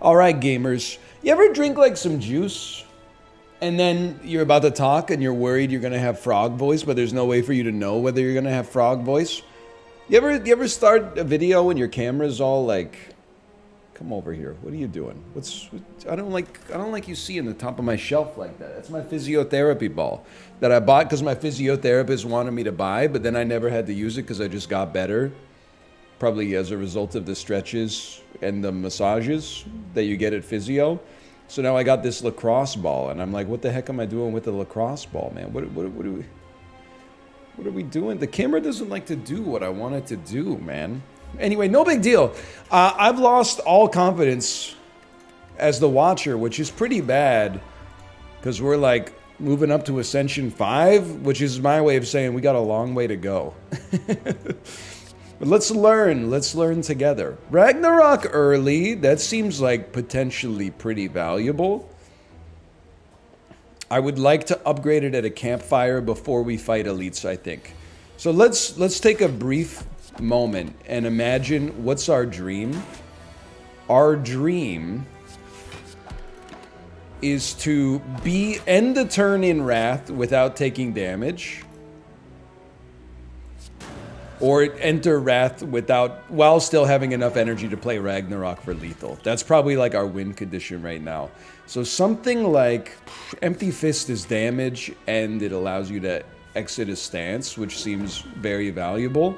Alright, gamers. You ever drink like some juice? And then you're about to talk and you're worried you're gonna have frog voice, but there's no way for you to know whether you're gonna have frog voice? You ever start a video and your camera's all like, come over here, what are you doing? I don't like you seeing the top of my shelf like that. That's my physiotherapy ball that I bought because my physiotherapist wanted me to buy, but then I never had to use it because I just got better. Probably as a result of the stretches and the massages that you get at physio. So now I got this lacrosse ball, and I'm like, what the heck am I doing with the lacrosse ball, man? What are we doing? The camera doesn't like to do what I want it to do, man. Anyway, no big deal. I've lost all confidence as the watcher, which is pretty bad, because we're like moving up to Ascension 5, which is my way of saying we got a long way to go. But let's learn together. Ragnarok early, that seems like potentially pretty valuable. I would like to upgrade it at a campfire before we fight elites, I think. So let's take a brief moment and imagine what's our dream. Our dream is to end the turn in Wrath without taking damage. Or enter Wrath while still having enough energy to play Ragnarok for lethal. That's probably like our win condition right now. So something like Empty Fist is damage and it allows you to exit a stance, which seems very valuable.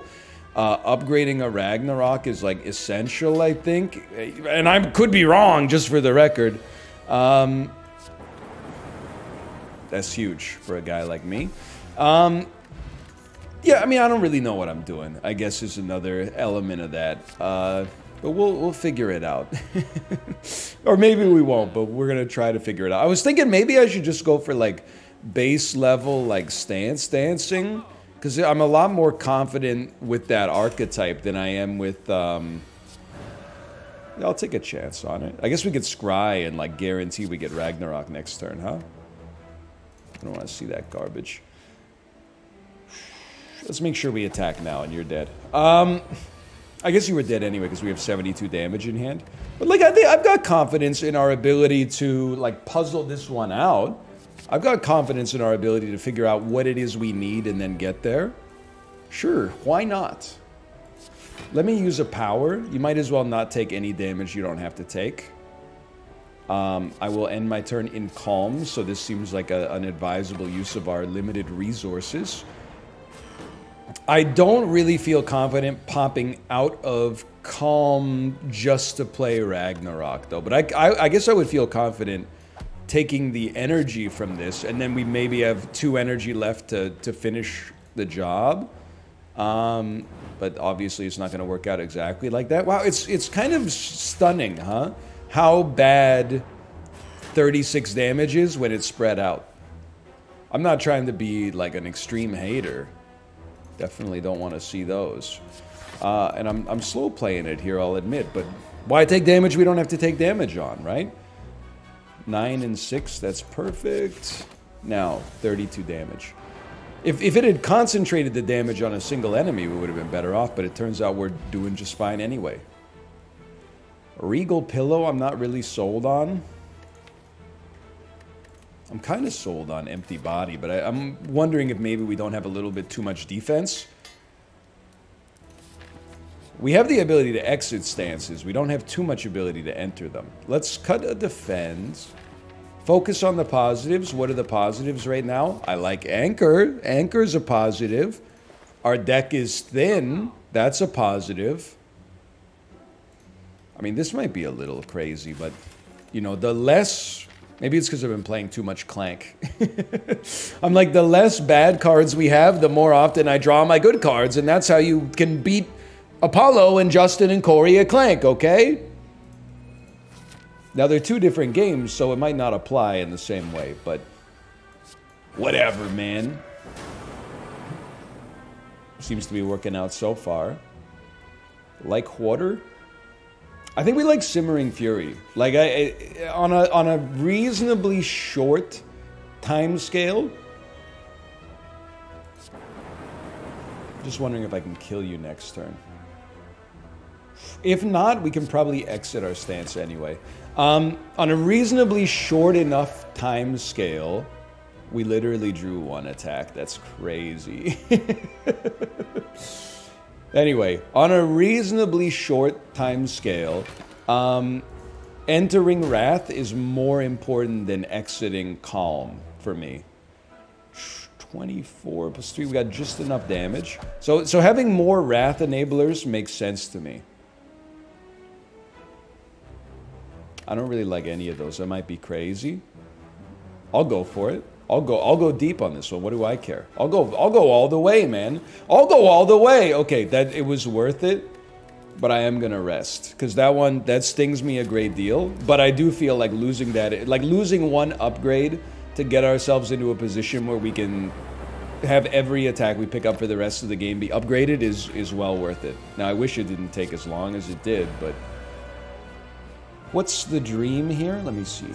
Upgrading a Ragnarok is like essential, I think. And I could be wrong, just for the record. That's huge for a guy like me. Yeah, I mean, I don't really know what I'm doing, I guess is another element of that. But we'll figure it out. Or maybe we won't, but we're going to try to figure it out. I was thinking maybe I should just go for, like, base level, like, stance dancing. Because I'm a lot more confident with that archetype than I am with, I'll take a chance on it. I guess we could scry and, like, guarantee we get Ragnarok next turn, huh? I don't want to see that garbage. Let's make sure we attack now, and you're dead. I guess you were dead anyway, because we have 72 damage in hand. But, like, I've got confidence in our ability to, like, puzzle this one out. I've got confidence in our ability to figure out what it is we need and then get there. Sure, why not? Let me use a power. You might as well not take any damage you don't have to take. I will end my turn in calm, so this seems like an advisable use of our limited resources. I don't really feel confident popping out of calm just to play Ragnarok, though. But I guess I would feel confident taking the energy from this, and then we maybe have 2 energy left to finish the job. But obviously it's not going to work out exactly like that. Wow, it's kind of stunning, huh? How bad 36 damage is when it's spread out. I'm not trying to be like an extreme hater. Definitely don't want to see those. And I'm slow playing it here, I'll admit. But why take damage we don't have to take damage on, right? 9 and 6, that's perfect. Now, 32 damage. If it had concentrated the damage on a single enemy, we would have been better off. But it turns out we're doing just fine anyway. Regal Pillow, I'm not really sold on. I'm kind of sold on Empty Body, but I'm wondering if maybe we don't have a little bit too much defense. We have the ability to exit stances. We don't have too much ability to enter them. Let's cut a defend. Focus on the positives. What are the positives right now? I like Anchor. Anchor's a positive. Our deck is thin. That's a positive. I mean, this might be a little crazy, but, you know, the less... Maybe it's because I've been playing too much Clank. I'm like, the less bad cards we have, the more often I draw my good cards, and that's how you can beat Apollo and Justin and Corey at Clank, okay? Now, they're 2 different games, so it might not apply in the same way, but whatever, man. Seems to be working out so far. Like water? I think we like Simmering Fury. Like, on a reasonably short time scale. Just wondering if I can kill you next turn. If not, we can probably exit our stance anyway. On a reasonably short enough time scale, we literally drew one attack. That's crazy. Anyway, on a reasonably short time scale, entering Wrath is more important than exiting Calm for me. 24 plus 3, we got just enough damage. So having more Wrath enablers makes sense to me. I don't really like any of those. That might be crazy. I'll go for it. I'll go deep on this one. What do I care? I'll go all the way, man. I'll go all the way. Okay, that it was worth it, but I am gonna rest because that stings me a great deal. But I do feel like losing that, like losing one upgrade to get ourselves into a position where we can have every attack we pick up for the rest of the game be upgraded is well worth it. Now I wish it didn't take as long as it did, but what's the dream here? Let me see.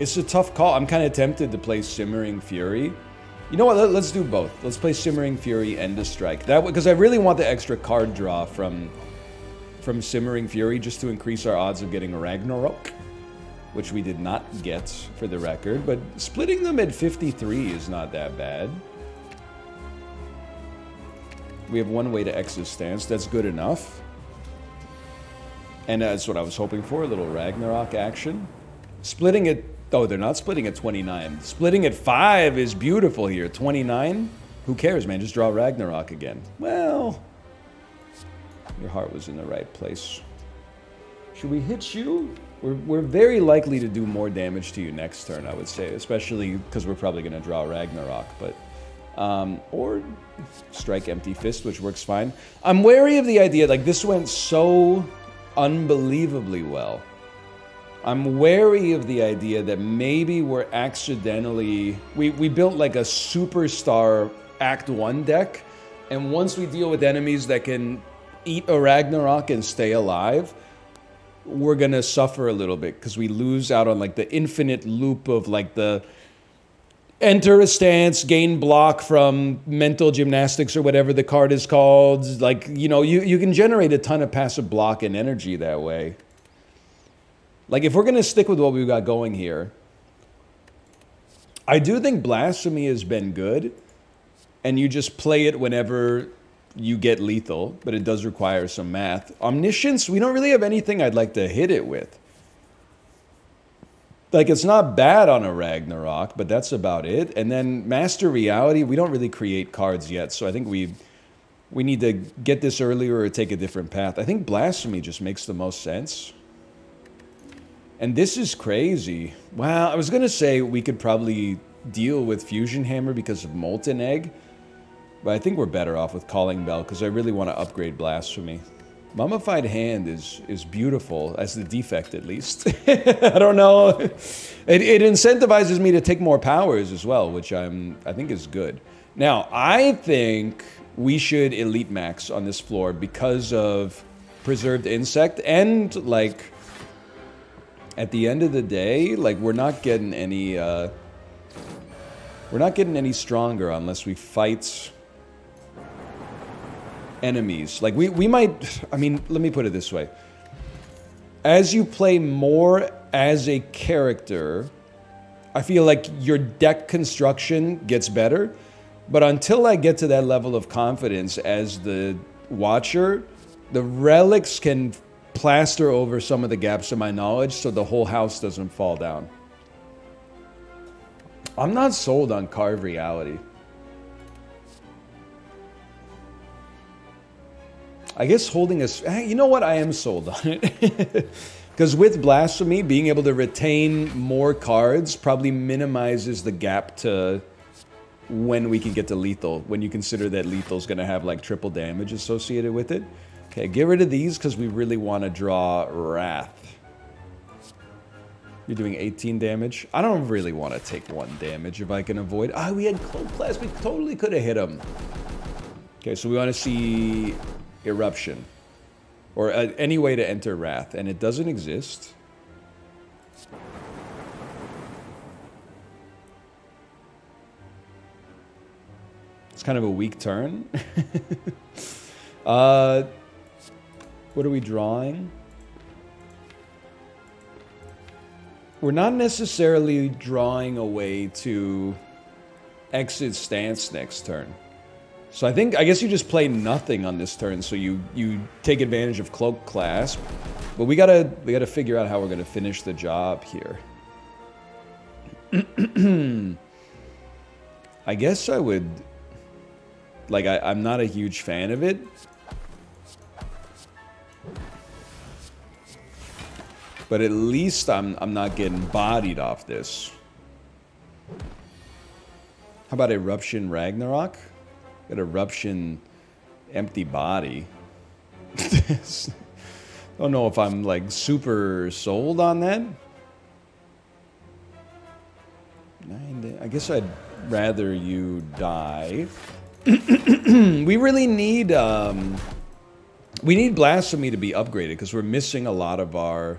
It's a tough call. I'm kind of tempted to play Simmering Fury. You know what? Let's do both. Let's play Simmering Fury and a Strike. That because I really want the extra card draw from Simmering Fury just to increase our odds of getting a Ragnarok, which we did not get for the record. But splitting them at 53 is not that bad. We have one way to exit stance. That's good enough. And that's what I was hoping for, a little Ragnarok action. Splitting it... Oh, they're not splitting at 29. Splitting at 5 is beautiful here. 29? Who cares, man? Just draw Ragnarok again. Well, your heart was in the right place. Should we hit you? We're very likely to do more damage to you next turn, I would say. Especially because we're probably going to draw Ragnarok. But, or strike Empty Fist, which works fine. I'm wary of the idea, like, this went so unbelievably well. I'm wary of the idea that maybe we're accidentally... We built like a superstar Act 1 deck, and once we deal with enemies that can eat a Ragnarok and stay alive, we're gonna suffer a little bit, because we lose out on like the infinite loop of like the... Enter a stance, gain block from mental gymnastics or whatever the card is called. Like, you know, you can generate a ton of passive block and energy that way. Like, if we're going to stick with what we've got going here, I do think Blasphemy has been good, and you just play it whenever you get lethal, but it does require some math. Omniscience, we don't really have anything I'd like to hit it with. Like, it's not bad on a Ragnarok, but that's about it. And then Master Reality, we don't really create cards yet, so I think we need to get this earlier or take a different path. I think Blasphemy just makes the most sense. And this is crazy. Wow, I was going to say we could probably deal with Fusion Hammer because of Molten Egg, but I think we're better off with Calling Bell because I really want to upgrade Blasphemy. Mummified Hand is beautiful, as the defect at least. I don't know. It incentivizes me to take more powers as well, which I think is good. Now, I think we should Elite Max on this floor because of Preserved Insect and, like... At the end of the day, like, we're not getting any stronger unless we fight enemies. Like, we might, I mean, let me put it this way. As you play more as a character, I feel like your deck construction gets better, but until I get to that level of confidence as the Watcher, the relics can plaster over some of the gaps in my knowledge so the whole house doesn't fall down. I'm not sold on Carve Reality. I guess holding a... You know what? I am sold on it. Because with Blasphemy, being able to retain more cards probably minimizes the gap to when we can get to lethal, when you consider that lethal's going to have like triple damage associated with it. Okay, get rid of these because we really want to draw Wrath. You're doing 18 damage. I don't really want to take 1 damage if I can avoid... Ah, we had Cloak Blast. We totally could have hit him. Okay, so we want to see Eruption. Or any way to enter Wrath. And it doesn't exist. It's kind of a weak turn. What are we drawing? We're not necessarily drawing a way to exit stance next turn. So I guess you just play nothing on this turn, so you take advantage of Cloak Clasp. But we gotta figure out how we're gonna finish the job here. I guess I would... Like, I'm not a huge fan of it. But at least I'm not getting bodied off this. How about Eruption Ragnarok? Got Eruption Empty Body. Don't know if I'm like super sold on that. I guess I'd rather you die. We really need we need Blasphemy to be upgraded because we're missing a lot of our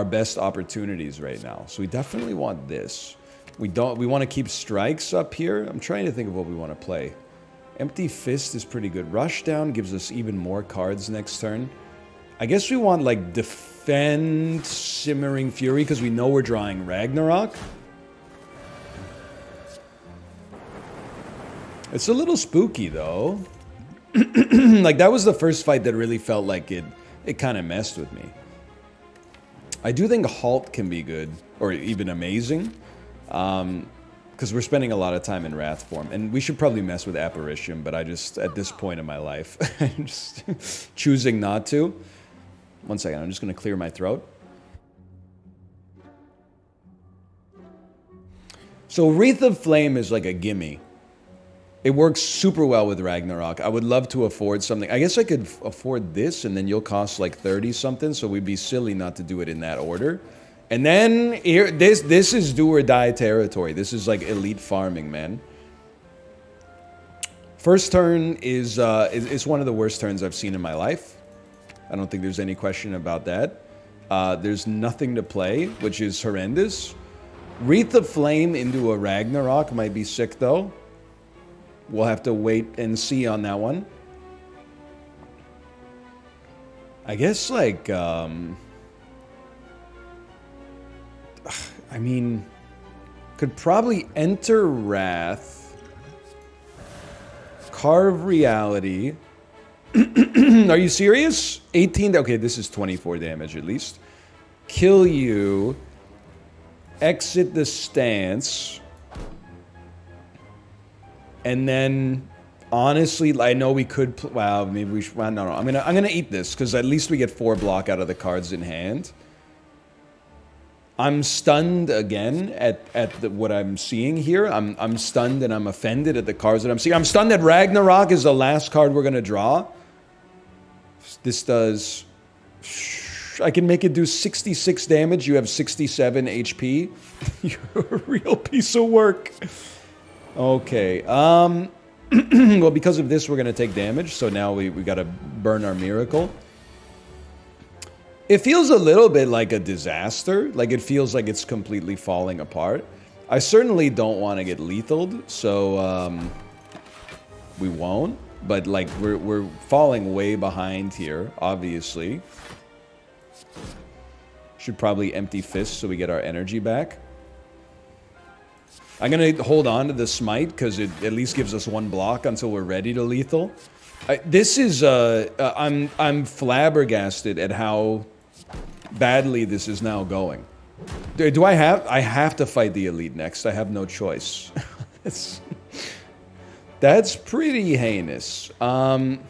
best opportunities right now. So we definitely want this. We want to keep strikes up here. I'm trying to think of what we want to play. Empty Fist is pretty good. Rushdown gives us even more cards next turn. I guess we want like Defend Simmering Fury because we know we're drawing Ragnarok. It's a little spooky though. Like that was the first fight that really felt like it kind of messed with me. I do think Halt can be good, or even amazing, because we're spending a lot of time in Wrath form, and we should probably mess with Apparition, but I just, at this point in my life, I'm just choosing not to. One second, I'm just going to clear my throat. So Wreath of Flame is like a gimme. It works super well with Ragnarok. I would love to afford something. I guess I could afford this, and then you'll cost like 30 something, so we'd be silly not to do it in that order. And then here, this is do or die territory. This is like elite farming, man. First turn is it's one of the worst turns I've seen in my life. I don't think there's any question about that. There's nothing to play, which is horrendous. Wreath of Flame into a Ragnarok might be sick though. We'll have to wait and see on that one. I guess, like, I mean, could probably enter Wrath, carve Reality. Are you serious? 18, okay, this is 24 damage at least. Kill you, exit the stance. And then, honestly, I know we could. Wow, maybe we should. Well, no. I'm gonna eat this because at least we get 4 block out of the cards in hand. I'm stunned again at what I'm seeing here. I'm stunned and I'm offended at the cards that I'm seeing. I'm stunned that Ragnarok is the last card we're gonna draw. This does. I can make it do 66 damage. You have 67 HP. You're a real piece of work. Okay, well, because of this, we're going to take damage, so now we got to burn our Miracle. It feels a little bit like a disaster. Like, it feels like it's completely falling apart. I certainly don't want to get lethaled, so, we won't. But, like, we're falling way behind here, obviously. Should probably Empty Fist so we get our energy back. I'm going to hold on to the Smite because it at least gives us 1 block until we're ready to lethal. This is, I'm flabbergasted at how badly this is now going. I have to fight the Elite next. I have no choice. That's pretty heinous. Okay,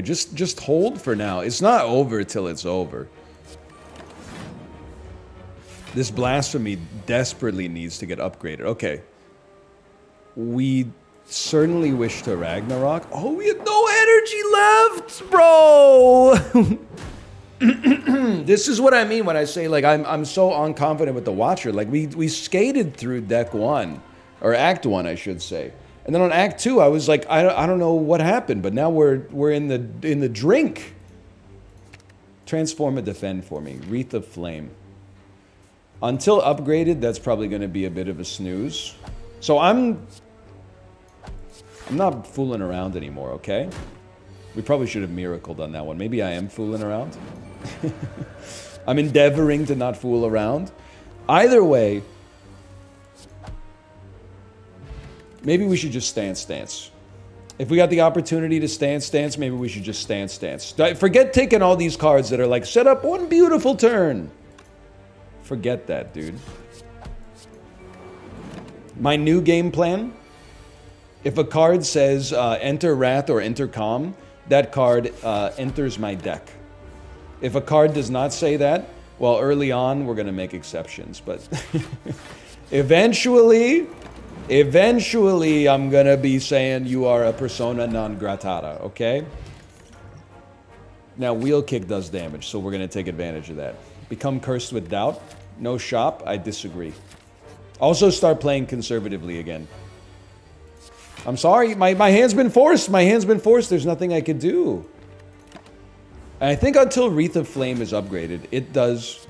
just hold for now. It's not over till it's over. This Blasphemy desperately needs to get upgraded. Okay. We certainly wish to Ragnarok. Oh, we have no energy left, bro! This is what I mean when I say, like, I'm so unconfident with the Watcher. Like, we skated through deck 1. Or Act 1, I should say. And then on Act 2, I was like, I don't know what happened, but now we're in the drink. Transform and defend for me. Wreath of Flame. Until upgraded, that's probably going to be a bit of a snooze. So I'm I'm not fooling around anymore, okay? We probably should have miracled on that one. Maybe I am fooling around. I'm endeavoring to not fool around. Either way, maybe we should just stance. If we got the opportunity to stance, maybe we should just stance. Forget taking all these cards that are like, set up one beautiful turn. Forget that, dude. My new game plan, if a card says enter Wrath or enter Calm, that card enters my deck. If a card does not say that, well, early on, we're going to make exceptions. But eventually, I'm going to be saying you are a persona non grata, okay? Now, Wheel Kick does damage, so we're going to take advantage of that. Become Cursed with Doubt. No shop. I disagree. Also, start playing conservatively again. I'm sorry. My hand's been forced. There's nothing I could do. And I think until Wreath of Flame is upgraded, it does...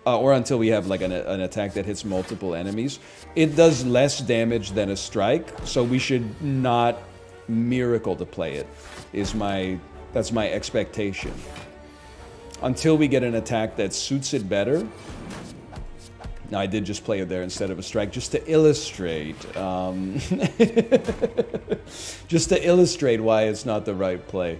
or until we have like an attack that hits multiple enemies, it does less damage than a strike, so we should not miracle to play it, that's my expectation. Until we get an attack that suits it better. Now, I did just play it there instead of a strike, just to illustrate, just to illustrate why it's not the right play.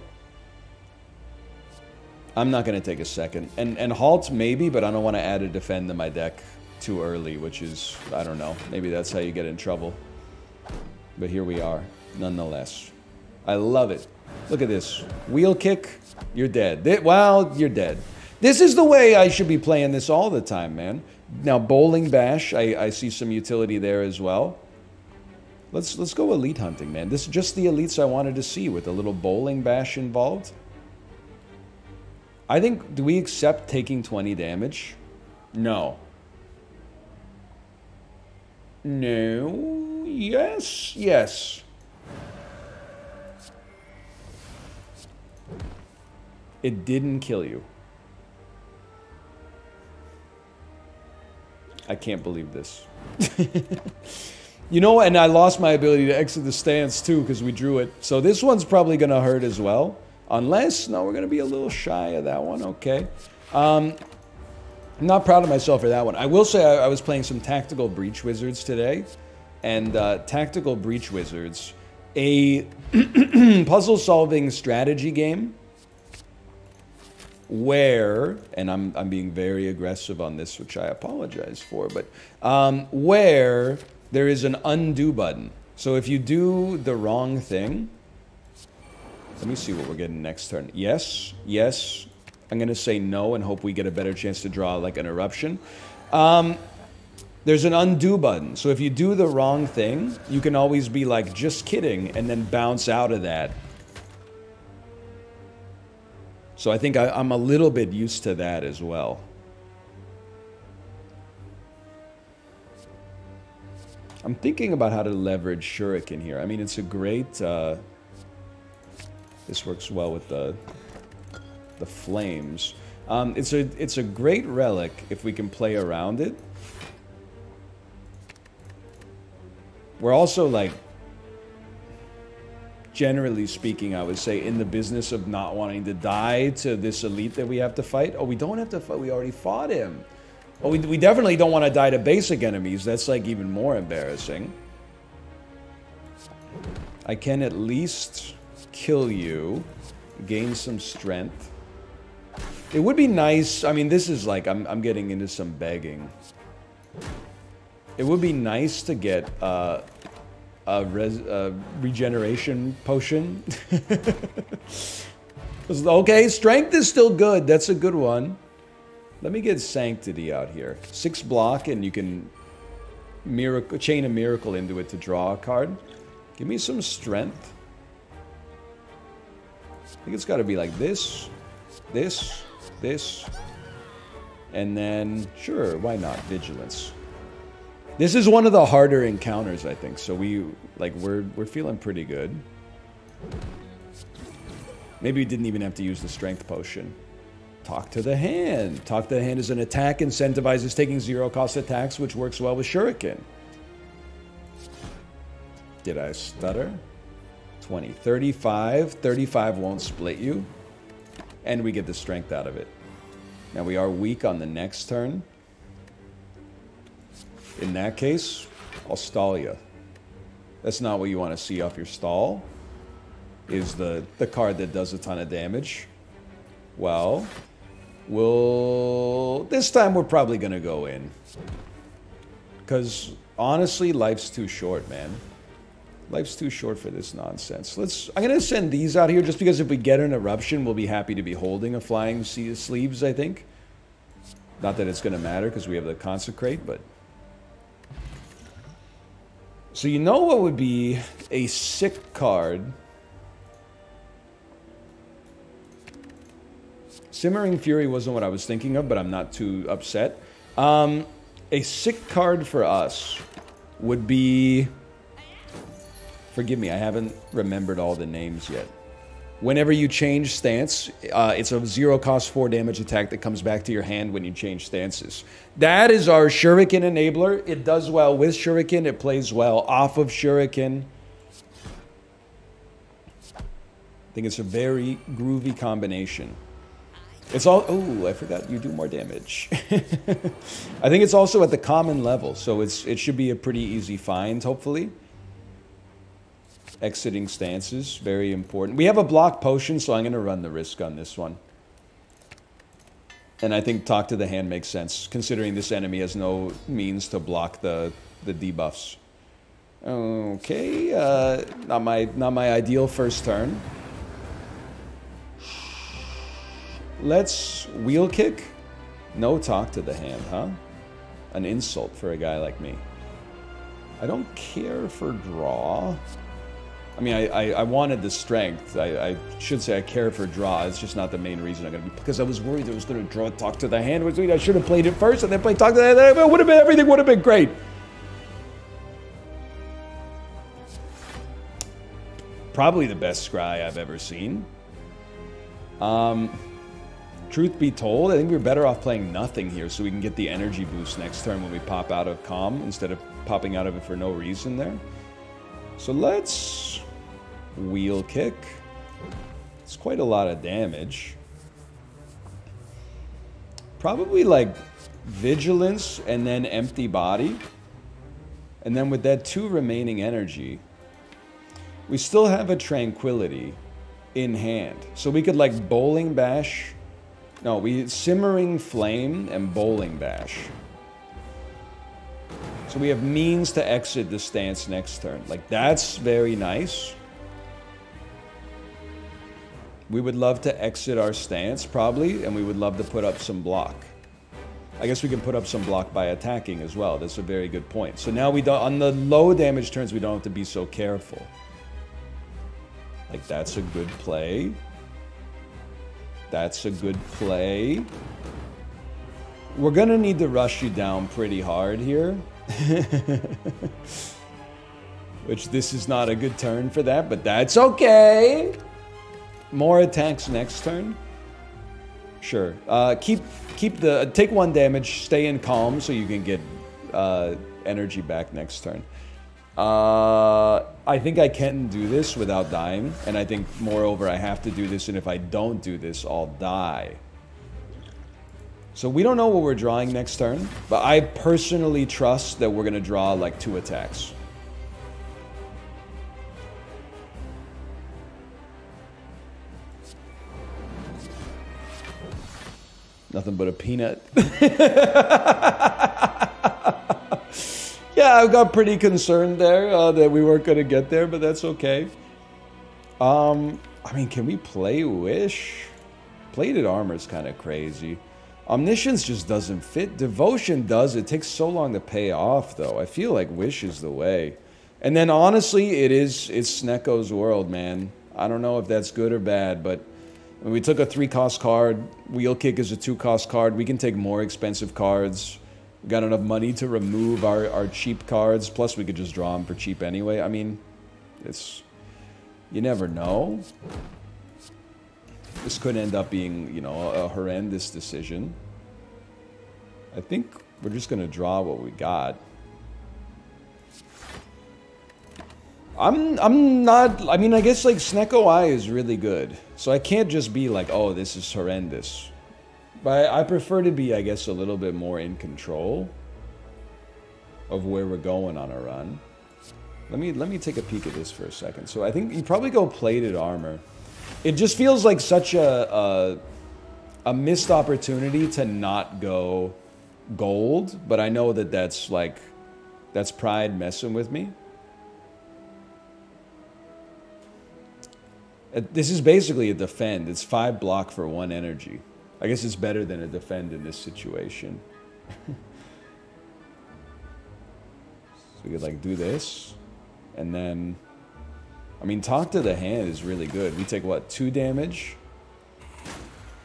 I'm not going to take a second. And halt, maybe, but I don't want to add a defend to my deck too early, which is, I don't know. Maybe that's how you get in trouble. But here we are, nonetheless. I love it. Look at this. Wheel Kick, you're dead. Well, you're dead. This is the way I should be playing this all the time, man. Now, Bowling Bash, I see some utility there as well. Let's go Elite Hunting, man. This is just the elites I wanted to see with a little Bowling Bash involved. I think, do we accept taking 20 damage? No. No. Yes. Yes. It didn't kill you. I can't believe this. You know, and I lost my ability to exit the stance too because we drew it. So this one's probably going to hurt as well. Unless, no, we're going to be a little shy of that one. Okay. I'm not proud of myself for that one. I will say I was playing some Tactical Breach Wizards today. And Tactical Breach Wizards, a puzzle-solving strategy game where, and I'm being very aggressive on this, which I apologize for, but where there is an undo button. So if you do the wrong thing... Let me see what we're getting next turn. Yes, yes. I'm going to say no and hope we get a better chance to draw like an eruption. There's an undo button. So if you do the wrong thing, you can always be like, just kidding, and then bounce out of that. So I think I'm a little bit used to that as well. I'm thinking about how to leverage Shuriken here. I mean, it's a great... This works well with the flames. It's a great relic if we can play around it. We're also, like, generally speaking, I would say, in the business of not wanting to die to this elite that we have to fight. Oh, we don't have to fight. We already fought him. Oh, we definitely don't want to die to basic enemies. That's, like, even more embarrassing. I can at least... kill you, gain some strength. It would be nice, I mean, this is like, I'm getting into some begging. It would be nice to get a regeneration potion. Okay, strength is still good, that's a good one. Let me get Sanctity out here. 6 block and you can chain a miracle into it to draw a card. Give me some strength. I think it's got to be like this, this, this, and then, sure, why not? Vigilance. This is one of the harder encounters, I think, so we're feeling pretty good. Maybe we didn't even have to use the strength potion. Talk to the Hand. Talk to the Hand is an attack, incentivizes taking 0-cost attacks, which works well with Shuriken. Did I stutter? 20. 35. 35 won't split you. And we get the strength out of it. Now we are weak on the next turn. In that case, I'll stall you. That's not what you want to see off your stall. Is the card that does a ton of damage. Well, this time we're probably going to go in. Because, honestly, life's too short, man. Life's too short for this nonsense. I'm going to send these out here just because if we get an eruption, we'll be happy to be holding a flying sleeves, I think. Not that it's going to matter because we have the consecrate, but... So you know what would be a sick card? Simmering Fury wasn't what I was thinking of, but I'm not too upset. A sick card for us would be... Forgive me, I haven't remembered all the names yet. Whenever you change stance, it's a 0-cost 4 damage attack that comes back to your hand when you change stances. That is our Shuriken enabler. It does well with Shuriken. It plays well off of Shuriken. I think it's a very groovy combination. It's all... Oh, I forgot you do more damage. I think it's also at the common level, so it should be a pretty easy find, hopefully. Exiting stances, very important. We have a block potion, so I'm going to run the risk on this one. And I think Talk to the Hand makes sense, considering this enemy has no means to block the debuffs. Okay, not my ideal first turn. Let's wheel kick. No Talk to the Hand, huh? An insult for a guy like me. I don't care for draw. I mean, I wanted the strength. I should say I care for draw. It's just not the main reason I'm going to be... Because I was worried I was going to draw Talk to the Hand. I should have played it first and then played Talk to the Hand. It would have been... Everything would have been great. Probably the best scry I've ever seen. Truth be told, I think we're better off playing nothing here so we can get the energy boost next turn when we pop out of Calm instead of popping out of it for no reason there. So let's wheel kick. It's quite a lot of damage. Probably like vigilance and then empty body. And then with that 2 remaining energy, we still have a tranquility in hand. So we could like bowling bash. No, we simmering flame and bowling bash. So we have means to exit the stance next turn. Like, that's very nice. We would love to exit our stance, probably, and we would love to put up some block. I guess we can put up some block by attacking as well. That's a very good point. So now we don't... On the low damage turns, we don't have to be so careful. Like, that's a good play. That's a good play. We're gonna need to rush you down pretty hard here. Which this is not a good turn for that, but that's okay. More attacks next turn. Sure. Take 1 damage, stay in calm so you can get energy back next turn. I think I can do this without dying, and I think moreover I have to do this, and if I don't do this, I'll die. So we don't know what we're drawing next turn, but I personally trust that we're going to draw like 2 attacks. Nothing but a peanut. Yeah, I got pretty concerned there that we weren't going to get there, but that's okay. I mean, can we play Wish? Plated Armor is kind of crazy. Omniscience just doesn't fit. Devotion does. It takes so long to pay off, though. I feel like Wish is the way. And then, honestly, it's Sneko's world, man. I don't know if that's good or bad, but when we took a 3-cost card, Wheel Kick is a 2-cost card. We can take more expensive cards. We got enough money to remove our cheap cards. Plus, we could just draw them for cheap anyway. I mean, it's... You never know. This could end up being, you know, a horrendous decision. I think we're just going to draw what we got. I'm not, I mean, I guess like Snecko Eye is really good. So I can't just be like, oh, this is horrendous. But I prefer to be, I guess, a little bit more in control of where we're going on a run. Let me take a peek at this for a second. So I think you probably go plated armor. It just feels like such a missed opportunity to not go gold, but I know that that's like, that's pride messing with me. This is basically a defend. It's 5 block for 1 energy. I guess it's better than a defend in this situation. So we could like do this, and then, I mean, talk to the hand is really good. We take what, 2 damage?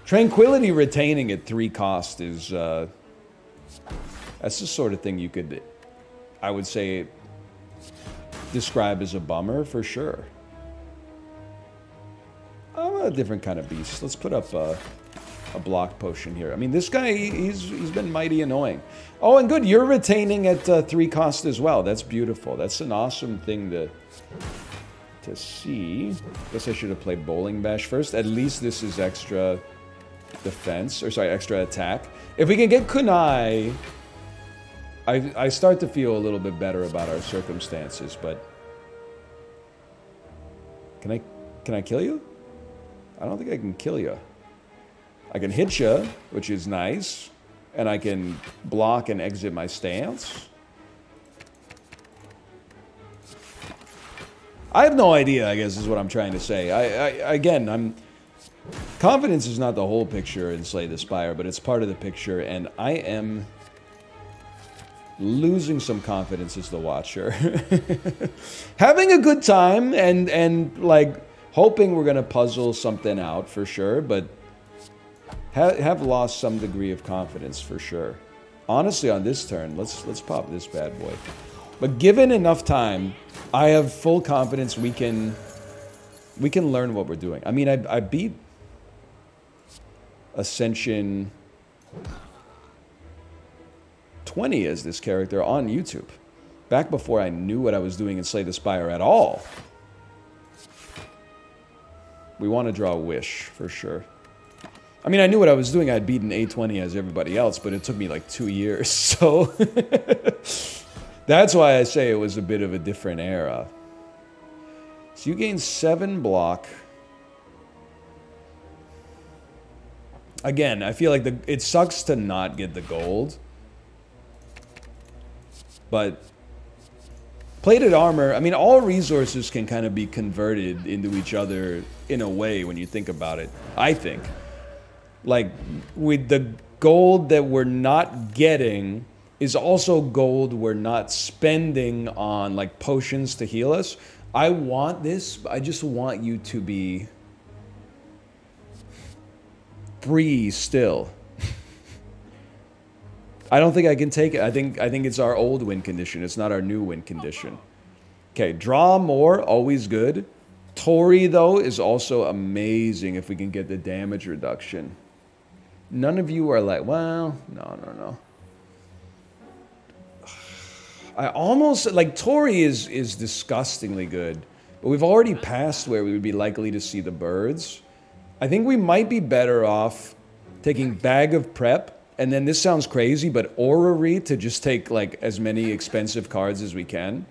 Tranquility retaining at 3 cost is, that's the sort of thing you could, I would say, describe as a bummer for sure. I'm a different kind of beast. Let's put up a block potion here. I mean, this guy, he's been mighty annoying. Oh, and good, you're retaining at 3 cost as well. That's beautiful. That's an awesome thing to see. Guess I should have played Bowling Bash first. At least this is extra defense, or sorry, extra attack. If we can get Kunai, I start to feel a little bit better about our circumstances, but can I kill you? I don't think I can kill you. I can hit you, which is nice, and I can block and exit my stance. I have no idea, I guess, is what I'm trying to say. Again, confidence is not the whole picture in Slay the Spire, but it's part of the picture, and I am losing some confidence as the watcher. Having a good time and like hoping we're gonna puzzle something out for sure, but have lost some degree of confidence for sure. Honestly, on this turn, let's pop this bad boy. But given enough time, I have full confidence we can learn what we're doing. I mean, I beat Ascension 20 as this character on YouTube, back before I knew what I was doing in Slay the Spire at all. We want to draw a wish, for sure. I mean, I knew what I was doing. I'd beaten A20 as everybody else, but it took me like 2 years, so... That's why I say it was a bit of a different era. So you gain 7 block. Again, I feel like it sucks to not get the gold. But plated armor, I mean, all resources can kind of be converted into each other in a way when you think about it, I think. Like, with the gold that we're not getting is also gold we're not spending on, like, potions to heal us. I want this, I just want you to be free still. I don't think I can take it. I think it's our old win condition. It's not our new win condition. Okay, draw more, always good. Tori, though, is also amazing if we can get the damage reduction. None of you are like, well, no. I almost, like, Tori is disgustingly good. But we've already passed where we would be likely to see the birds. I think we might be better off taking Bag of Prep. And then this sounds crazy, but Orrery to just take, like, as many expensive cards as we can.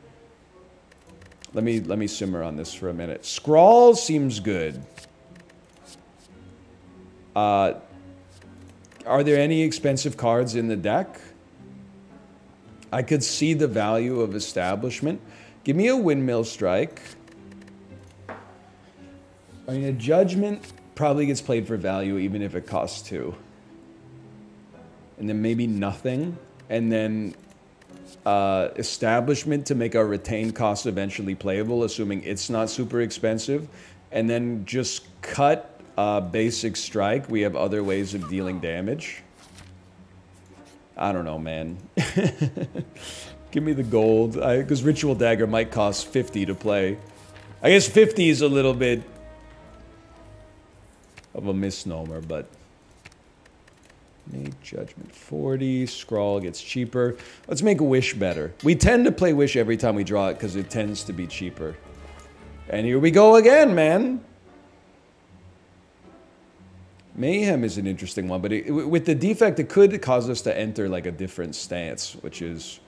Let me simmer on this for a minute. Scrawl seems good. Are there any expensive cards in the deck? I could see the value of Establishment. Give me a Windmill Strike. I mean, a Judgment probably gets played for value even if it costs 2. And then maybe nothing. And then Establishment to make our retained costs eventually playable, assuming it's not super expensive. And then just cut Basic Strike. We have other ways of dealing damage. I don't know, man. Give me the gold. Because Ritual Dagger might cost 50 to play. I guess 50 is a little bit of a misnomer, but... Make Judgment 40. Scrawl gets cheaper. Let's make Wish better. We tend to play Wish every time we draw it because it tends to be cheaper. And here we go again, man. Mayhem is an interesting one, but with the defect, it could cause us to enter like a different stance, which is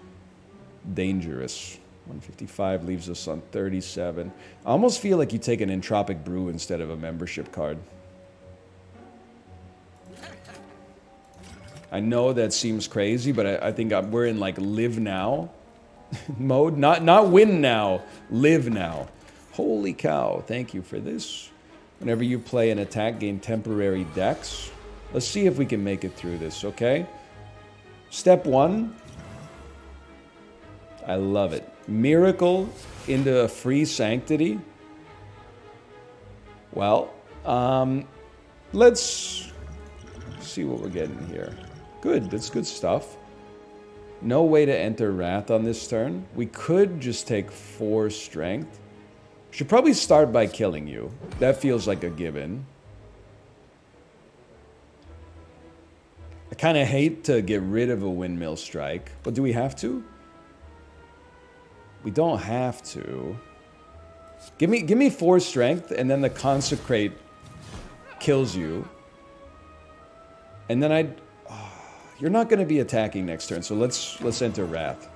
dangerous. 155 leaves us on 37. I almost feel like you take an Entropic Brew instead of a membership card. I know that seems crazy, but I think we're in like live now mode. Not win now, live now. Holy cow, thank you for this. Whenever you play an attack, gain temporary dex. Let's see if we can make it through this, okay? Step 1. I love it. Miracle into a free Sanctity. Well, let's see what we're getting here. Good, that's good stuff. No way to enter Wrath on this turn. We could just take 4 strength. Should probably start by killing you. That feels like a given. I kind of hate to get rid of a Windmill Strike, but do we have to? We don't have to. Give me 4 strength, and then the Consecrate kills you. And then you're not going to be attacking next turn, so let's enter Wrath.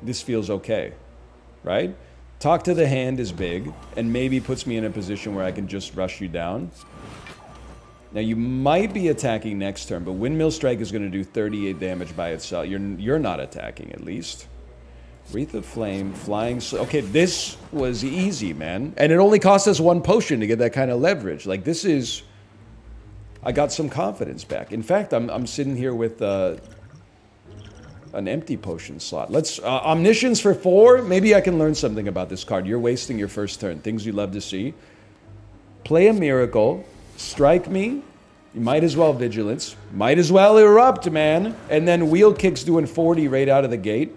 This feels okay, right? Talk to the Hand is big, and maybe puts me in a position where I can just rush you down. Now, you might be attacking next turn, but Windmill Strike is going to do 38 damage by itself. You're not attacking, at least. Wreath of Flame, Flying... Okay, this was easy, man. And it only cost us 1 potion to get that kind of leverage. Like, this is... I got some confidence back. In fact, I'm sitting here with... an empty potion slot. Let's Omniscience for 4. Maybe I can learn something about this card. You're wasting your first turn. Things you love to see. Play a Miracle. Strike me. You might as well Vigilance. Might as well Erupt, man. And then Wheel Kick's doing 40 right out of the gate.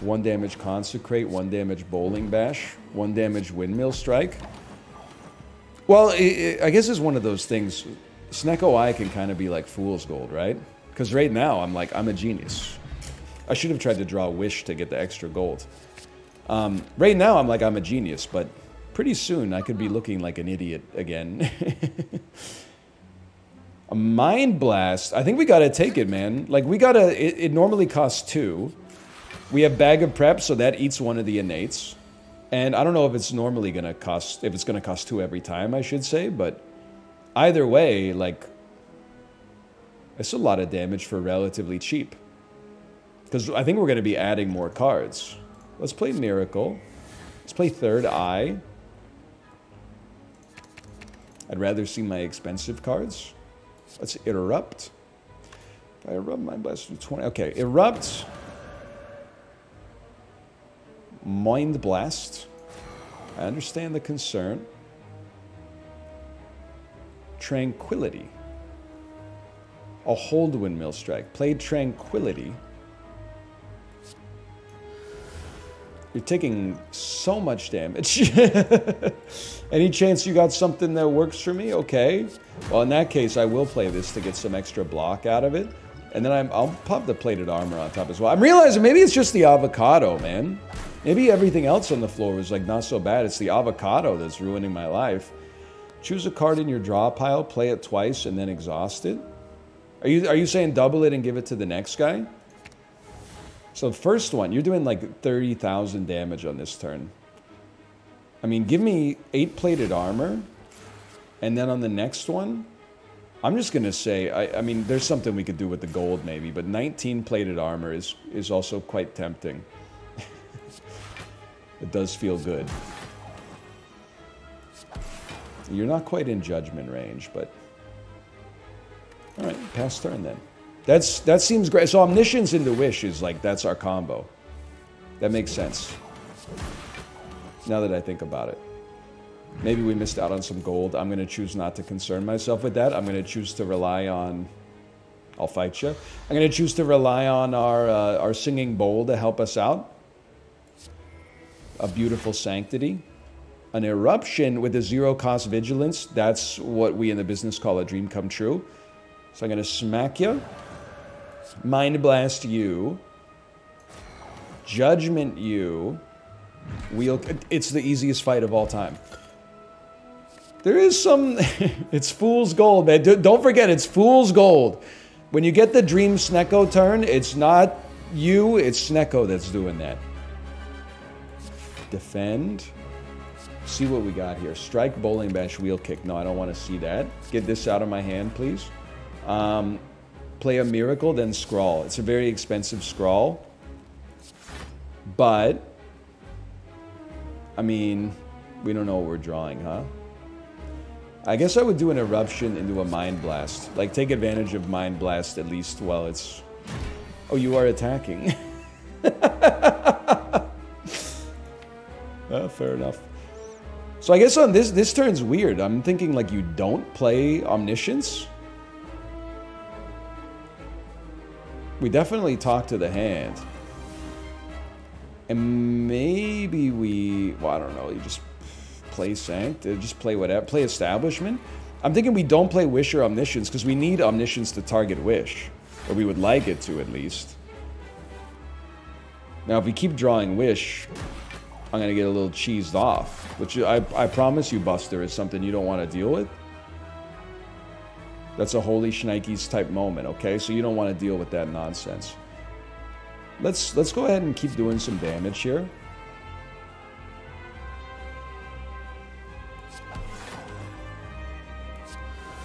1 damage Consecrate. 1 damage Bowling Bash. 1 damage Windmill Strike. Well, I guess it's one of those things. Snecko Eye can kind of be like Fool's Gold, right? Because right now, I'm a genius. I should have tried to draw Wish to get the extra gold. Right now, I'm a genius, but pretty soon I could be looking like an idiot again. A Mind Blast. I think we gotta take it, man. Like, we gotta... It normally costs 2. We have Bag of Prep, so that eats one of the innates. And I don't know if it's normally gonna cost... If it's gonna cost 2 every time, I should say, but... Either way, like... It's a lot of damage for relatively cheap. Because I think we're going to be adding more cards. Let's play Miracle. Let's play Third Eye. I'd rather see my expensive cards. Let's Erupt. If I Erupt, my blast to 20. Okay, Erupt. Mind Blast. I understand the concern. Tranquility. I'll hold Windmill Strike. Play Tranquility. You're taking so much damage. Any chance you got something that works for me? Okay. Well, in that case, I will play this to get some extra block out of it. And then I'll pop the Plated Armor on top as well. I'm realizing maybe it's just the avocado, man. Maybe everything else on the floor was like not so bad. It's the avocado that's ruining my life. Choose a card in your draw pile, play it twice, and then exhaust it. Are you saying double it and give it to the next guy? So the first one, you're doing like 30,000 damage on this turn. I mean, give me 8 Plated Armor. And then on the next one, I'm just going to say, I mean, there's something we could do with the gold maybe, but 19 Plated Armor is also quite tempting. It does feel good. You're not quite in judgment range, but... Alright, pass turn then. That seems great. So Omniscience into Wish is like, that's our combo. That makes sense. Now that I think about it. Maybe we missed out on some gold. I'm going to choose not to concern myself with that. I'm going to choose to rely on... I'll fight you. I'm going to choose to rely on our Singing Bowl to help us out. A beautiful Sanctity. An Eruption with a 0-cost Vigilance. That's what we in the business call a dream come true. So I'm going to smack you. Mind Blast you. Judgment you. Wheel... It's the easiest fight of all time. There is some... It's fool's gold, man. Don't forget, it's fool's gold. When you get the Dream Snecko turn, it's not you, it's Snecko that's doing that. Defend. See what we got here. Strike, bowling bash, wheel kick. No, I don't want to see that. Get this out of my hand, please. Play a miracle, then scrawl. It's a very expensive scrawl. But, I mean, we don't know what we're drawing, huh? I guess I would do an eruption into a mind blast. Like, take advantage of mind blast at least while it's... Oh, you are attacking. Fair enough. So I guess on this turn's weird. I'm thinking like you don't play Omniscience. We definitely talk to the hand. And maybe we... Well, I don't know. You just play Sanct. Just play whatever. Play Establishment. I'm thinking we don't play Wish or Omniscience because we need Omniscience to target Wish. Or we would like it to, at least. Now, if we keep drawing Wish, I'm going to get a little cheesed off. Which I promise you, Buster, is something you don't want to deal with. That's a holy shnikes type moment, okay? So you don't want to deal with that nonsense. Let's go ahead and keep doing some damage here.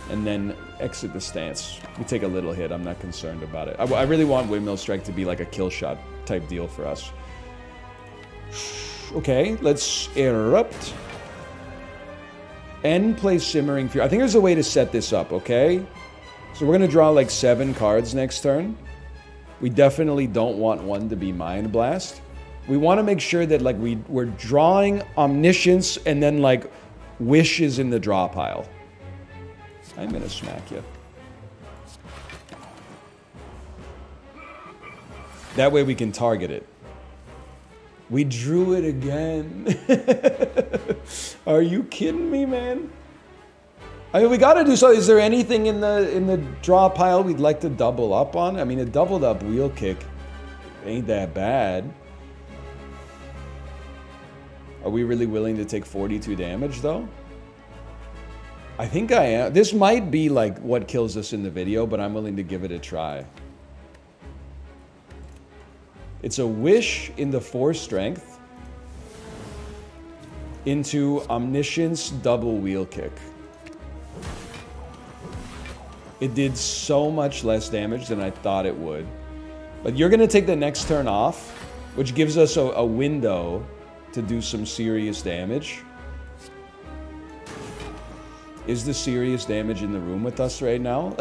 And then exit the stance. We take a little hit. I'm not concerned about it. I really want Windmill Strike to be like a kill shot type deal for us. Okay, let's erupt. And play Simmering Fury. I think there's a way to set this up, okay? So we're going to draw like 7 cards next turn. We definitely don't want one to be Mind Blast. We want to make sure that like we're drawing Omniscience and then like Wish is in the draw pile. I'm going to smack you. That way we can target it. We drew it again. Are you kidding me, man? I mean, we got to do something. Is there anything in the draw pile we'd like to double up on? I mean, a doubled up wheel kick ain't that bad. Are we really willing to take 42 damage, though? I think I am. This might be like what kills us in the video, but I'm willing to give it a try. It's a Wish into 4 strength into Omniscience double wheel kick. It did so much less damage than I thought it would. But you're going to take the next turn off, which gives us a window to do some serious damage. Is the serious damage in the room with us right now?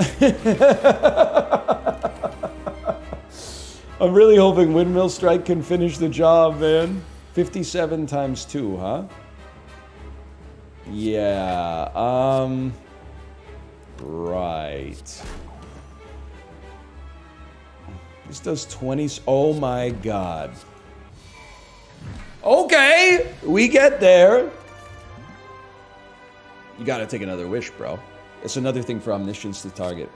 I'm really hoping Windmill Strike can finish the job, man. 57 times 2, huh? Yeah, right. This does 20... Oh my god. Okay, we get there. You gotta take another Wish, bro. It's another thing for Omniscience to target.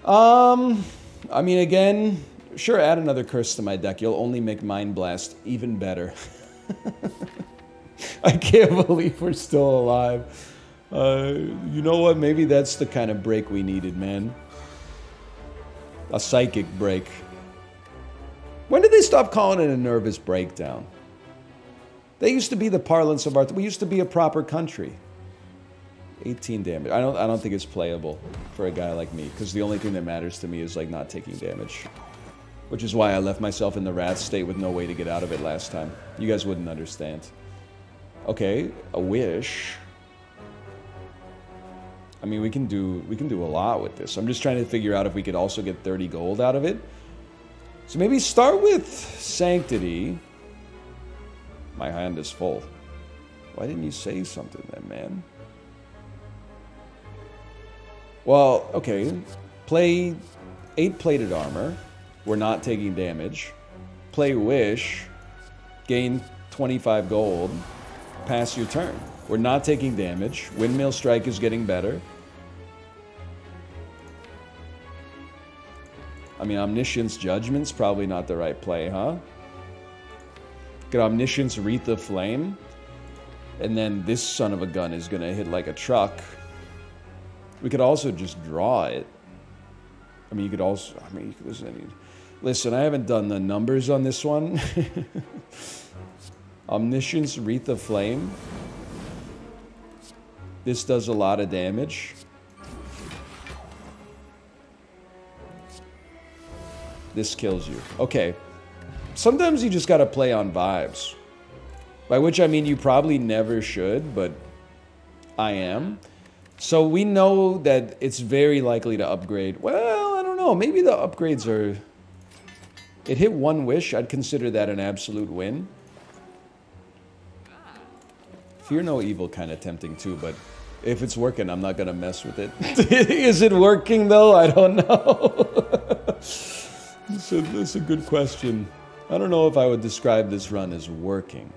I mean, again, sure, add another curse to my deck. You'll only make Mind Blast even better. I can't believe we're still alive. You know what? Maybe that's the kind of break we needed, man. A psychic break. When did they stop calling it a nervous breakdown? They used to be the parlance of our... We used to be a proper country. 18 damage. I don't think it's playable for a guy like me, because the only thing that matters to me is like not taking damage. Which is why I left myself in the rat state with no way to get out of it last time. You guys wouldn't understand. Okay, a Wish. I mean, we can do a lot with this. I'm just trying to figure out if we could also get 30 gold out of it. So maybe start with Sanctity. My hand is full. Why didn't you say something then, man? Well, okay. Play 8 plated armor. We're not taking damage. Play Wish. Gain 25 gold. Pass your turn. We're not taking damage. Windmill Strike is getting better. I mean, Omniscience Judgment's probably not the right play, huh? Get Omniscience Wreath of Flame. And then this son of a gun is going to hit like a truck. We could also just draw it. I mean, you could also... I mean, listen, I haven't done the numbers on this one. Omniscience Wreath of Flame. This does a lot of damage. This kills you. Okay. Sometimes you just gotta play on vibes. By which I mean you probably never should, but I am. So we know that it's very likely to upgrade. Well, I don't know. Maybe the upgrades are... It hit one wish. I'd consider that an absolute win. Fear no evil kind of tempting too, but if it's working, I'm not gonna mess with it. Is it working though? I don't know. That's a good question. I don't know if I would describe this run as working.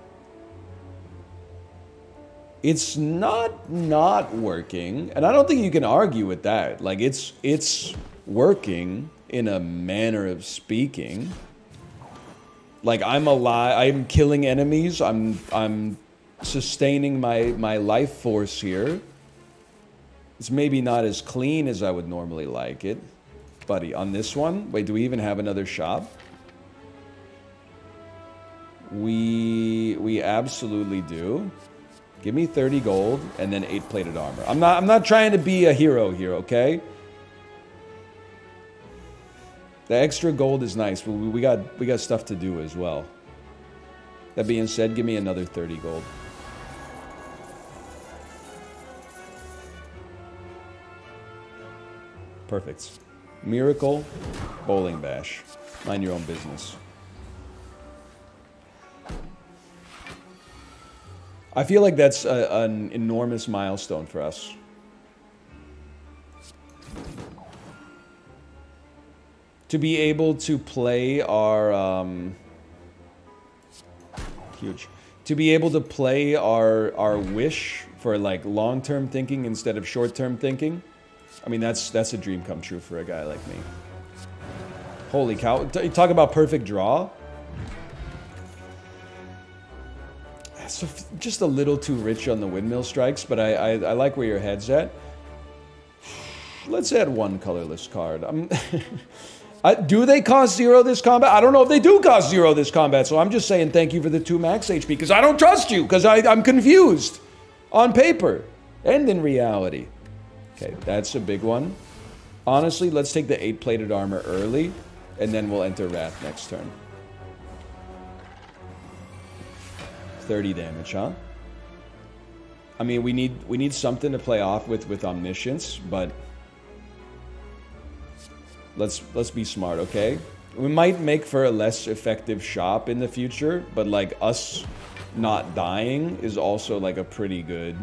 It's not working, and I don't think you can argue with that. Like, it's working in a manner of speaking. Like, I'm alive, I'm killing enemies, I'm sustaining my life force here. It's maybe not as clean as I would normally like it. Buddy, on this one, wait, do we even have another shop? We absolutely do. Give me 30 gold and then 8 plated armor. I'm not trying to be a hero here, okay? The extra gold is nice, but we got stuff to do as well. That being said, give me another 30 gold. Perfect. Miracle, bowling bash. Mind your own business. I feel like that's an enormous milestone for us. To be able to play our... huge. To be able to play our wish for like long-term thinking instead of short-term thinking. I mean, that's a dream come true for a guy like me. Holy cow. Talk about perfect draw. So just a little too rich on the windmill strikes, but I like where your head's at. Let's add one colorless card. Do they cost 0 this combat? I don't know if they do cost 0 this combat, so I'm just saying thank you for the 2 max HP, because I don't trust you, because I'm confused on paper and in reality. Okay, that's a big one. Honestly, let's take the 8 plated armor early, and then we'll enter Wrath next turn. 30 damage, huh? I mean, we need something to play off with Omniscience, but let's be smart, okay? We might make for a less effective shop in the future, but like us not dying is also like a pretty good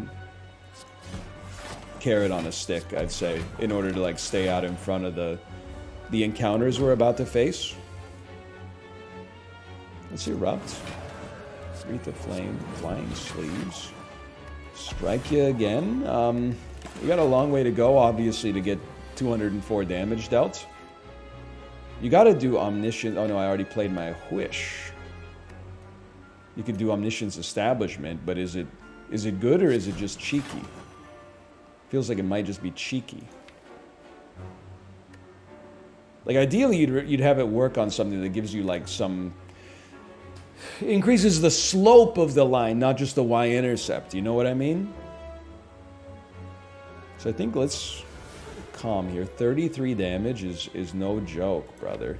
carrot on a stick, I'd say, in order to like stay out in front of the encounters we're about to face. Let's erupt. Wreath of Flame, Flying Sleeves. Strike you again. We got a long way to go, obviously, to get 204 damage dealt. You gotta do Omniscience. Oh no, I already played my Wish. You could do Omniscience Establishment, but is it good or is it just cheeky? Feels like it might just be cheeky. Like, ideally, you'd have it work on something that gives you, like, some... increases the slope of the line, not just the y-intercept. You know what I mean? So I think let's calm here. 33 damage is no joke, brother.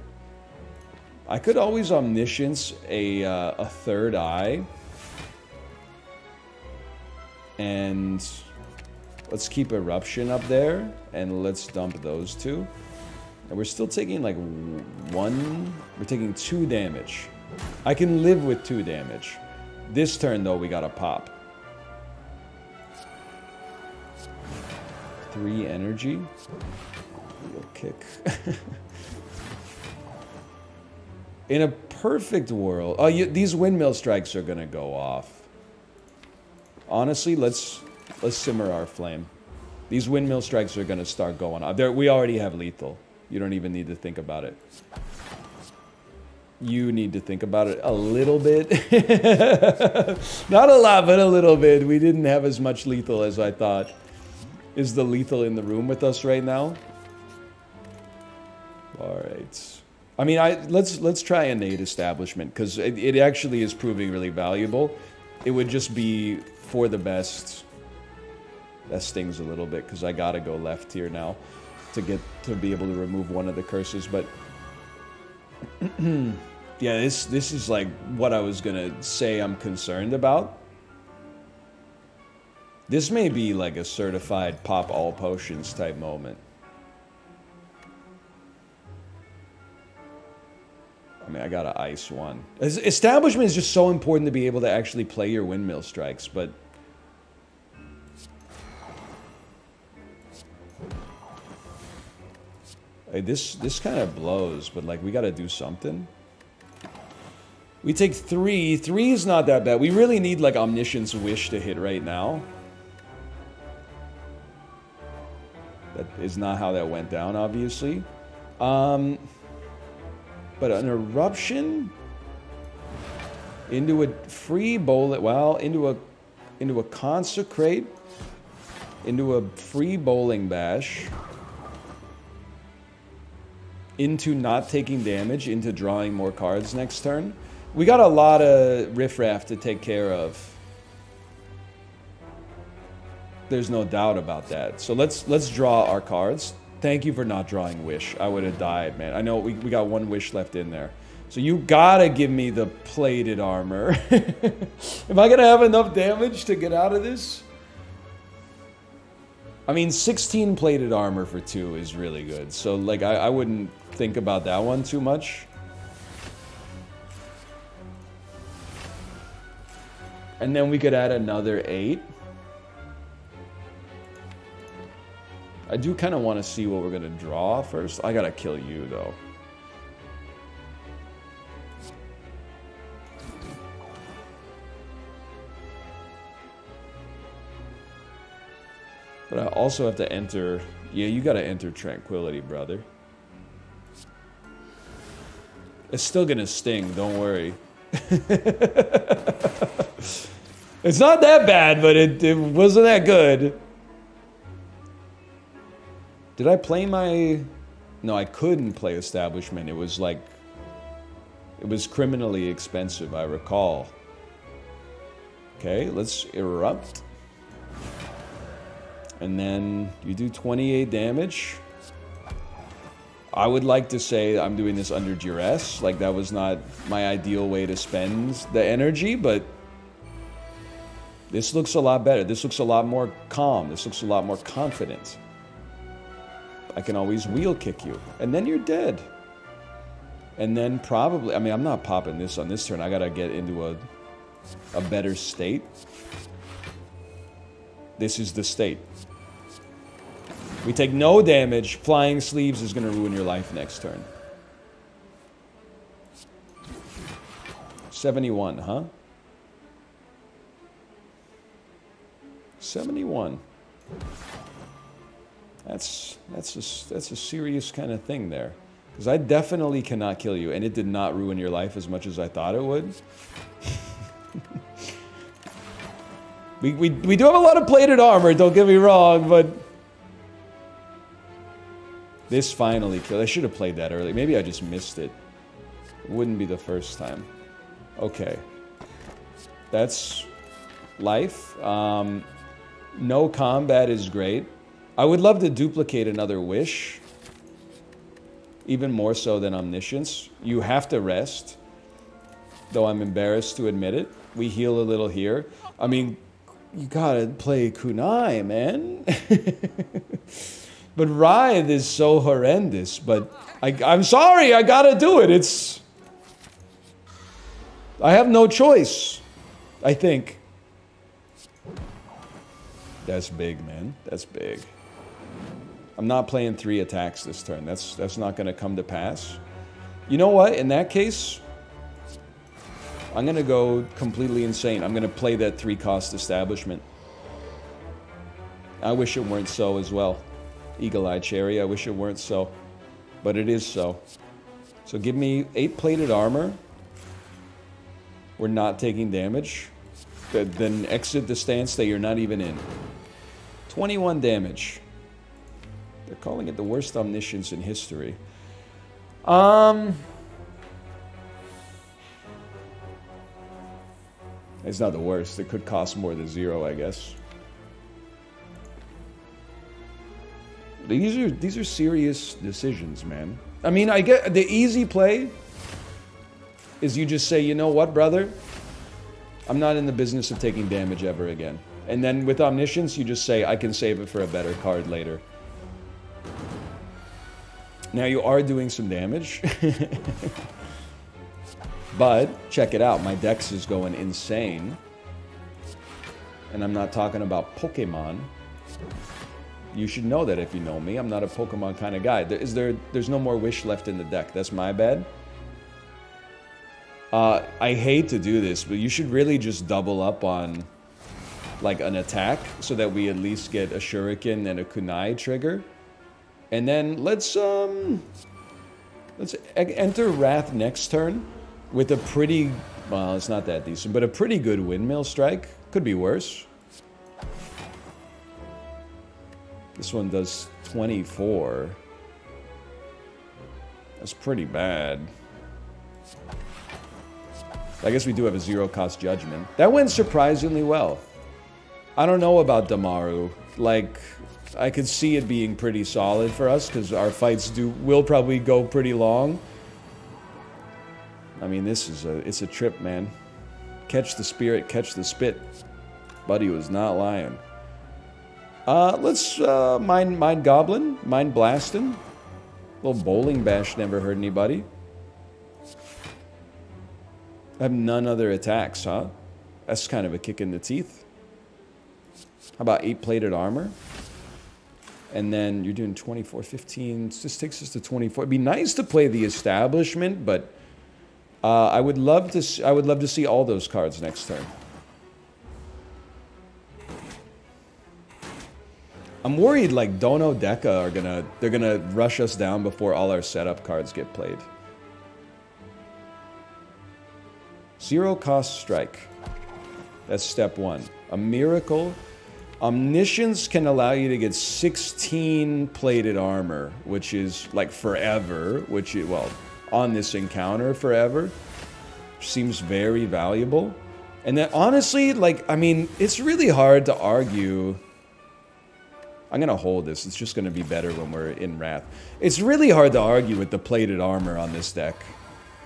I could always Omniscience a third eye. And let's keep Eruption up there. And let's dump those 2. And we're still taking like 1... We're taking 2 damage. I can live with 2 damage. This turn, though, we gotta pop. 3 energy. Real kick. In a perfect world... Oh, these windmill strikes are gonna go off. Honestly, let's simmer our flame. These windmill strikes are gonna start going off. We already have lethal. You don't even need to think about it. You need to think about it a little bit. Not a lot, but a little bit. We didn't have as much lethal as I thought. Is the lethal in the room with us right now? All right. I mean, let's try innate establishment, because it actually is proving really valuable. It would just be for the best. That stings a little bit, because I gotta go left here now to be able to remove one of the curses, but yeah, this is like what I was gonna say I'm concerned about. This may be like a certified pop all potions type moment. I mean, I gotta ice one. Establishment is just so important to be able to actually play your windmill strikes, but hey, this kind of blows, but like we gotta do something. We take 3. 3 is not that bad. We really need like Omniscience Wish to hit right now. That is not how that went down, obviously. But an Eruption into a free bowl, well, into a Consecrate, into a free Bowling Bash, into not taking damage, into drawing more cards next turn. We got a lot of riffraff to take care of. There's no doubt about that. So let's draw our cards. Thank you for not drawing Wish. I would have died, man. I know we got 1 Wish left in there. So you gotta give me the plated armor. Am I gonna have enough damage to get out of this? I mean, 16 plated armor for 2 is really good. So like I wouldn't think about that one too much. And then we could add another 8. I do kind of want to see what we're going to draw first. I got to kill you, though. But I also have to enter... Yeah, you got to enter Tranquility, brother. It's still going to sting, don't worry. It's not that bad, but it wasn't that good. Did I play my... No, I couldn't play Establishment. It was like... It was criminally expensive, I recall. Okay, let's Erupt. And then you do 28 damage. I would like to say I'm doing this under duress. Like, that was not my ideal way to spend the energy, but... This looks a lot better. This looks a lot more calm. This looks a lot more confident. I can always wheel kick you. And then you're dead. And then probably... I mean, I'm not popping this on this turn. I gotta get into a better state. This is the state. We take no damage. Flying Sleeves is gonna ruin your life next turn. 71, huh? 71. That's a serious kind of thing there. Because I definitely cannot kill you, and it did not ruin your life as much as I thought it would. we do have a lot of plated armor, don't get me wrong, but... This finally killed. I should have played that early. Maybe I just missed it. It wouldn't be the first time. Okay. That's life. No combat is great. I would love to duplicate another wish. Even more so than Omniscience. You have to rest. Though I'm embarrassed to admit it. We heal a little here. I mean, you gotta play Kunai, man. But Writhe is so horrendous. But I'm sorry, I gotta do it. It's... I have no choice. I think. That's big, man. That's big. I'm not playing 3 attacks this turn. That's not going to come to pass. You know what? In that case, I'm going to go completely insane. I'm going to play that 3-cost Establishment. I wish it weren't so as well. Eagle-Eye Cherry, I wish it weren't so. but it is so. So give me 8 plated armor. We're not taking damage. Then exit the stance that you're not even in. 21 damage. They're calling it the worst omniscience in history. It's not the worst. It could cost more than 0, I guess. These are serious decisions, man. I mean, I get the easy play is you just say, you know what, brother? I'm not in the business of taking damage ever again. And then with Omniscience, you just say, I can save it for a better card later. Now you are doing some damage. But, check it out, my dex is going insane. And I'm not talking about Pokemon. You should know that if you know me. I'm not a Pokemon kind of guy. There's no more Wish left in the deck. That's my bad. I hate to do this, but you should really just double up on like an attack so that we at least get a Shuriken and a Kunai trigger. And then let's enter Wrath next turn with a pretty, well, it's not that decent, but a pretty good Windmill Strike. Could be worse. This one does 24. That's pretty bad. I guess we do have a 0-cost Judgment. That went surprisingly well. I don't know about Damaru. Like, I could see it being pretty solid for us because our fights will probably go pretty long. I mean, it's a trip, man. Catch the spirit, catch the spit. Buddy was not lying. Let's Mind Goblin, Mind Blastin'. Little Bowling Bash never hurt anybody. I have none other attacks, huh? That's kind of a kick in the teeth. How about 8 plated armor? And then you're doing 24, 15. This takes us to 24. It'd be nice to play the Establishment, but I would love to see all those cards next turn. I'm worried like Dono Deca they're gonna rush us down before all our setup cards get played. 0-cost strike. That's step 1. A miracle. Omniscience can allow you to get 16 plated armor, which is like forever, which is, well, on this encounter forever. Seems very valuable. And then honestly, like, I mean, it's really hard to argue. I'm going to hold this. It's just going to be better when we're in Wrath. It's really hard to argue with the plated armor on this deck.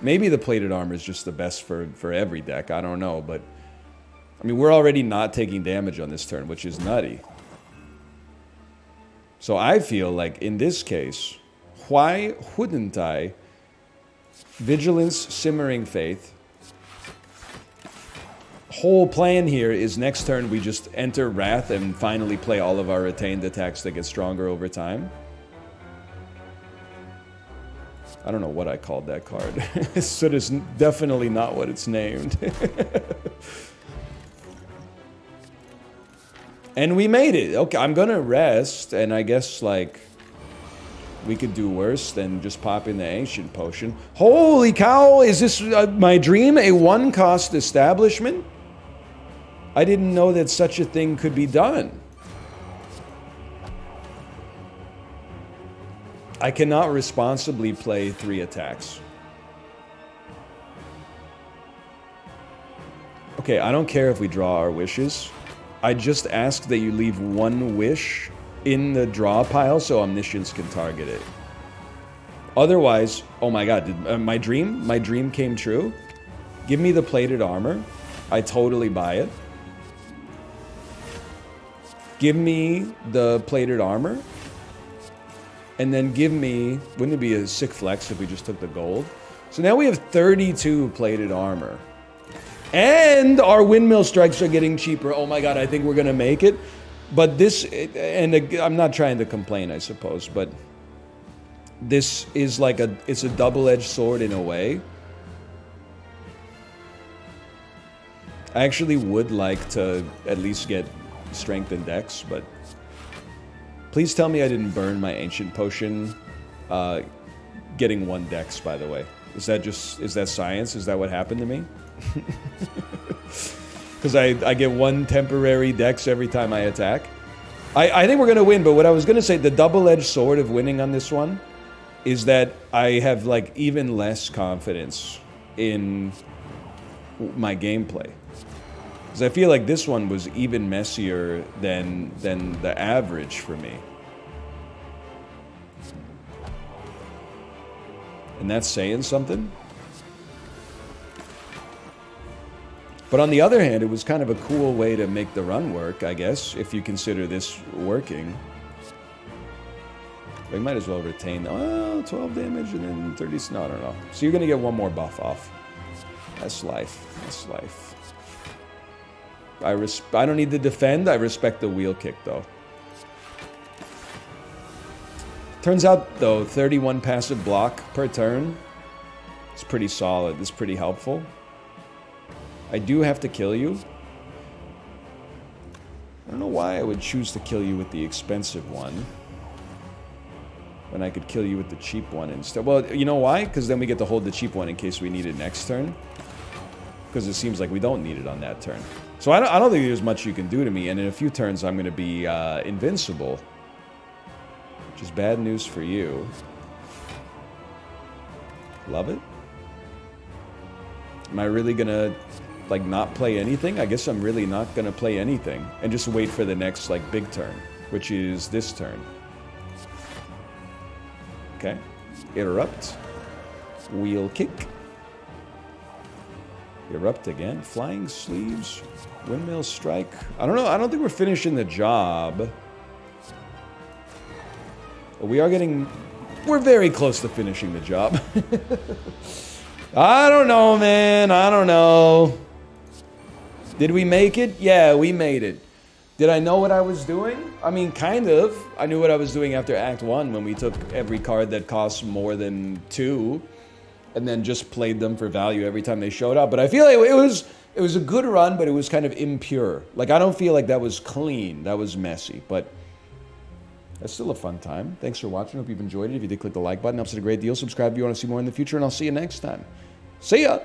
Maybe the plated armor is just the best for every deck. I don't know, but I mean, we're already not taking damage on this turn, which is nutty. So I feel like in this case, why wouldn't I? Vigilance, Simmering Faith. Whole plan here is next turn we just enter Wrath and finally play all of our retained attacks that get stronger over time. I don't know what I called that card. So it's definitely not what it's named. And we made it. Okay, I'm gonna rest, and I guess, like, we could do worse than just popping the Ancient Potion. Holy cow, is this my dream? A 1-cost Establishment? I didn't know that such a thing could be done. I cannot responsibly play 3 attacks. Okay, I don't care if we draw our wishes. I just ask that you leave 1 wish in the draw pile so Omniscience can target it. Otherwise, oh my god, my dream came true. Give me the plated armor. I totally buy it. Give me the plated armor. And then give me, wouldn't it be a sick flex if we just took the gold? So now we have 32 plated armor. And our Windmill Strikes are getting cheaper. Oh my god, I think we're gonna make it. But this, and I'm not trying to complain, I suppose, but this is like it's a double-edged sword in a way. I actually would like to at least get Strength and Dex, but please tell me I didn't burn my Ancient Potion getting 1 dex, by the way. Is that science? Is that what happened to me? Because I get 1 temporary dex every time I attack. I think we're going to win, but what I was going to say, the double-edged sword of winning on this one is that I have, like, even less confidence in my gameplay. Because I feel like this one was even messier than the average for me. And that's saying something. But on the other hand, it was kind of a cool way to make the run work, I guess, if you consider this working. We might as well retain, 12 damage and then 30, no, I don't know. So you're going to get 1 more buff off. That's life. That's life. I don't need to defend. I respect the wheel kick, though. Turns out, though, 31 passive block per turn. It's pretty solid. It's pretty helpful. I do have to kill you. I don't know why I would choose to kill you with the expensive one when I could kill you with the cheap one instead. Well, you know why? Because then we get to hold the cheap one in case we need it next turn. Because it seems like we don't need it on that turn. So I don't think there's much you can do to me, and in a few turns I'm going to be invincible. Which is bad news for you. Love it. Am I really going to, like, not play anything? I guess I'm really not going to play anything. And just wait for the next, like, big turn. Which is this turn. Okay. Erupt. Wheel kick. Erupt again. Flying sleeves. Windmill strike. I don't know. I don't think we're finishing the job. But we are getting... We're very close to finishing the job. I don't know, man. I don't know. Did we make it? Yeah, we made it. Did I know what I was doing? I mean, kind of. I knew what I was doing after Act 1 when we took every card that costs more than 2 and then just played them for value every time they showed up. But I feel like it was a good run, but it was kind of impure. Like, I don't feel like that was clean. That was messy, but that's still a fun time. Thanks for watching. Hope you've enjoyed it. If you did, click the like button. Helps it a great deal. Subscribe if you want to see more in the future, and I'll see you next time. See ya!